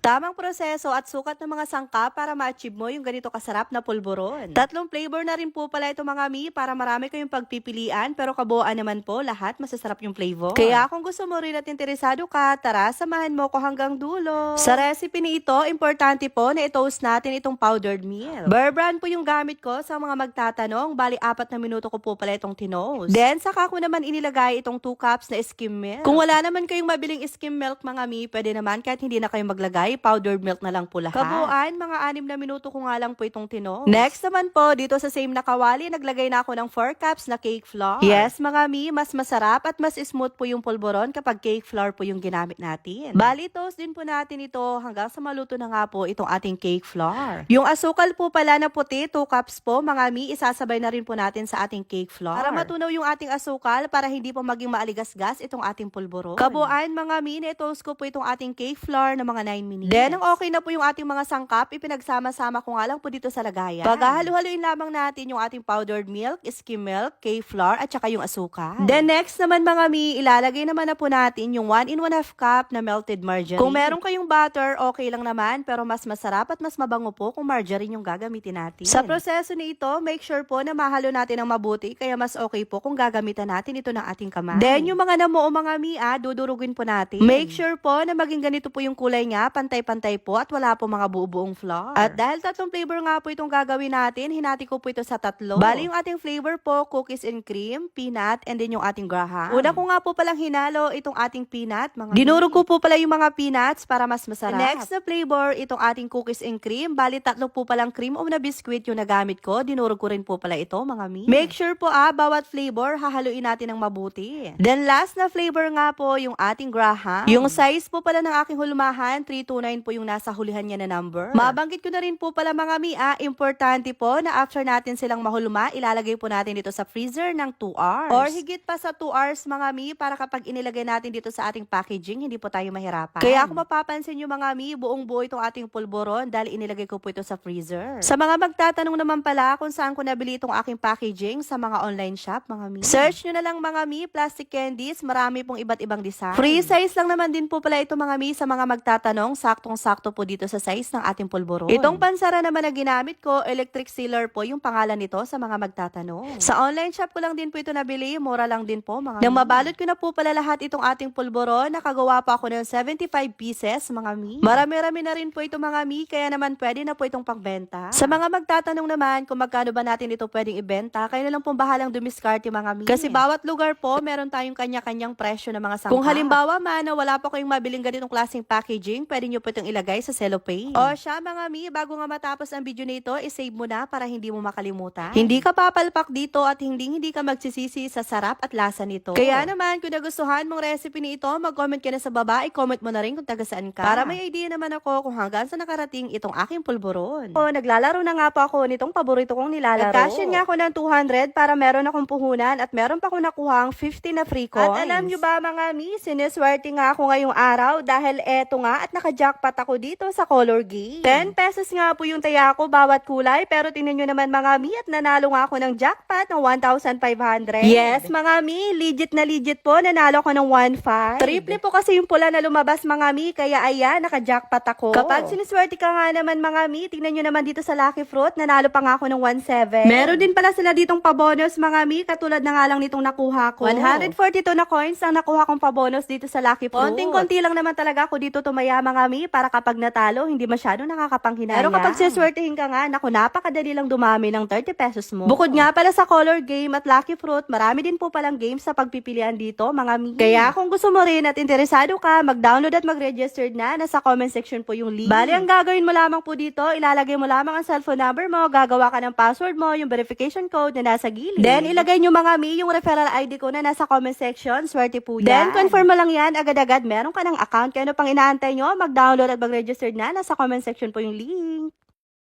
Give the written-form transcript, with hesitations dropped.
Tamang proseso at sukat ng mga sangkap para ma-achieve mo yung ganito kasarap na pulburon. Tatlong flavor na rin po pala ito mga mi para marami kayong pagpipilian pero kabuuan naman po lahat masasarap yung flavor. Kaya kung gusto mo rin at interesado ka, tara samahan mo ko hanggang dulo. Sa recipe ni ito, importante po na i-toast natin itong powdered milk. Bear Brand po yung gamit ko sa mga magtatanong, bali 4 na minuto ko po pala itong tinoast. Then saka ko naman inilagay itong 2 cups na skim milk. Kung wala naman kayong mabiling skim milk mga mi, pwede naman kahit hindi na kayo maglagay, powdered milk na lang po lahat. Kabuuan, mga 6 na minuto ko nga lang po itong tinoast. Next naman po, dito sa same na kawali, naglagay na ako ng 4 cups na cake flour. Yes mga mi, mas masarap at mas smooth po yung pulburon kapag cake flour po yung ginamit natin. Bali, toast din po natin ito hanggang sa maluto na nga po itong ating cake flour. Yung asukal po pala na puti, 2 cups po mga mi, isasabay na rin po natin sa ating cake flour. Para matunaw yung ating asukal, para hindi po maging maaligasgas itong ating pulburon. Kabuuan mga mi, na-toast ko po itong ating cake flour na mga 9 minutes. Then, ang okay na po yung ating mga sangkap, ipinagsama-sama ko nga lang po dito sa lagayan. Paghahalu-haluin lamang natin yung ating powdered milk, skim milk, cake flour, at saka yung asukal. Then, next naman mga mi, ilalagay naman na po natin yung 1 in 1/2 cup na melted margarine. Kung meron kayong butter, okay lang naman, pero mas masarap at mas mabango po kung margarine yung gagamitin natin. Sa proseso nito, make sure po na mahalo natin ng mabuti, kaya mas okay po kung gagamitan natin ito ng ating kamay. Then, yung mga namuo mga mi, dudurugin po natin. Make sure po na maging ganito po yung kulay niya, pantay-pantay po at wala po mga buo-buong flour. At dahil tatlong flavor nga po itong gagawin natin, hinati ko po ito sa tatlo. Bali yung ating flavor po, cookies and cream, peanut, and then yung ating graham. Una ko nga po palang hinalo itong ating peanut. Dinurog ko po pala yung mga peanuts para mas masarap. Next na flavor, itong ating cookies and cream. Bali tatlo po palang cream o na biscuit yung nagamit ko. Dinurog ko rin po pala ito mga mi. Make sure po bawat flavor, hahaluin natin ng mabuti. Then last na flavor nga po yung ating graham. Yung size po pala ng aking hulmahan, 329 po yung nasa hulihan niya na number. Mabanggit ko na rin po pala mga mi, importante po na after natin silang mahulma, ilalagay po natin dito sa freezer ng 2 hours. Or higit pa sa 2 hours mga mi, para kapag inilagay natin dito sa ating packaging, hindi po tayo mahirapan. Kaya kung mapapansin nyo mga mi, buong buo itong ating pulburon dahil inilagay ko po ito sa freezer. Sa mga magtatanong naman pala kung saan ko nabili itong aking packaging, sa mga online shop mga mi. Search nyo na lang mga mi, plastic candies, marami pong iba't ibang design. Free size lang naman din po pala ito mga mi sa mga magtatanong, saktong-sakto po dito sa size ng ating pulburon. Itong pansara naman na ginamit ko, electric sealer po yung pangalan nito sa mga magtatanong. Sa online shop ko lang din po ito nabili, mura lang din po mga mi. Nang mabalot ko na po pala lahat itong ating pulburon, nakagawa pa ako ng 75 pieces mga mi. Marami-rami na rin po ito mga mi, kaya naman pwede na po itong pangbenta. Sa mga magtatanong naman kung magkano ba natin ito pwedeng ibenta, kayo na lang pong bahalang dumiskarte mga mi. Kasi bawat lugar po, meron tayong kanya-kanyang presyo ng mga sangkap. Kung halimbawa man na wala pa kayong mabiling ganitong klaseng packaging, pwede nyo po itong ilagay sa cellophane. O siya mga mi, bago nga matapos ang video nito, isave mo na para hindi mo makalimutan. Hindi ka papalpak dito at hindi ka magsisisi sa sarap at lasa nito. Kaya naman, kung nagustuhan mong recipe nito, mag-comment ka na sa baba, i-comment mo na rin kung taga saan ka. Para may idea naman ako kung hanggang sa nakarating itong aking pulburon. O, naglalaro na nga po ako nitong paborito kong nilalaro. Nag-cashin nga ako ng 200 para meron akong puhunan at meron pa ako nakuhang 50 na free coins. At alam nyo ba mga mi, siniswerte nga ako ngayong araw dahil eto nga at naka-jackpot ako dito sa color game. 10 pesos nga po yung taya ko bawat kulay, pero tingnan nyo naman mga mi at nanalo nga ako ng jackpot ng 1,500. Yes mga mi, legit na legit po, nanalo ko ng 1,500. Triple po kasi yung pula na lumabas mga mi, kaya ayan, naka-jackpot ako. Kapag siniswerte ka nga naman mga mi, tingnan nyo naman dito sa Lucky Fruit, nanalo pa nga ako ng 1,700. Meron din pala sila ditong pabonus mga mi, katulad na nga lang nitong nakuha ko. 142 na coins ang nakuha kong pabonus dito sa Lucky Fruit. Konting-konti lang naman talaga ako dito tumaya mga mi, para kapag natalo, hindi masyado nakakapanghinaya. Pero kapag siswertehin ka nga, naku, napakadali lang dumami ng 30 pesos mo. Bukod nga pala sa color game at Lucky Fruit, marami din po palang games sa pagpipilian dito mga mi. Kaya kung gusto mo rin at interesado ka, mag-download at mag-register na, nasa comment section po yung link. Bali, ang gagawin mo lamang po dito, ilalagay mo lamang ang cellphone number mo, gagawa ka ng password mo, yung verification code na nasa gilid. Then, ilagay nyo mga mi yung referral ID ko na nasa comment section, swerte po yan. Then, confirm mo lang yan, agad-agad meron ka ng account, kaya ano pang inaantay nyo, mag-download at mag-register na, nasa comment section po yung link.